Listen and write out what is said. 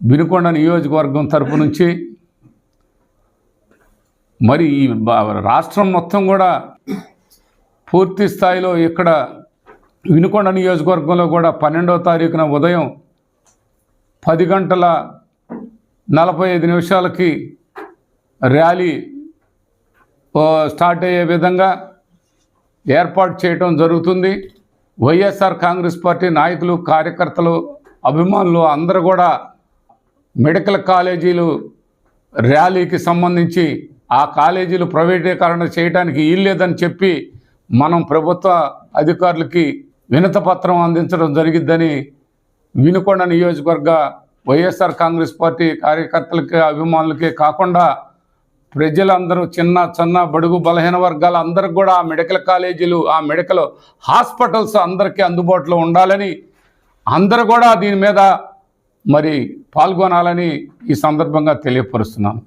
వినుకొండ నియోజకవర్గం తరపు నుంచి మరి ఈ రాష్ట్రం మొత్తం కూడా పూర్తి స్థాయిలో ఇక్కడ వినుకొండ నియోజకవర్గంలో కూడా 12వ తారీఖున ఉదయం 10:45 ర్యాలీ స్టార్ట్ అయ్యే విధంగా ఏర్పాటు చేయడం జరుగుతుంది. వైఎస్ఆర్ కాంగ్రెస్ పార్టీ నాయకులు, కార్యకర్తలు, అభిమానులు అందరూ కూడా మెడికల్ కాలేజీలు ర్యాలీకి సంబంధించి ఆ కాలేజీలు ప్రైవేటీకరణ చేయడానికి వీల్లేదని చెప్పి మనం ప్రభుత్వ అధికారులకి వినతిపత్రం అందించడం జరిగిద్దని వినుకొండ నియోజకవర్గ వైఎస్ఆర్ కాంగ్రెస్ పార్టీ కార్యకర్తలకి, అభిమానులకే కాకుండా ప్రజలందరూ చిన్న బడుగు బలహీన వర్గాల అందరికి కూడా ఆ మెడికల్ కాలేజీలు, ఆ మెడికల్ హాస్పిటల్స్ అందరికీ అందుబాటులో ఉండాలని, అందరూ కూడా దీని మీద మరి పాల్గొనాలని ఈ సందర్భంగా తెలియపరుస్తున్నాను.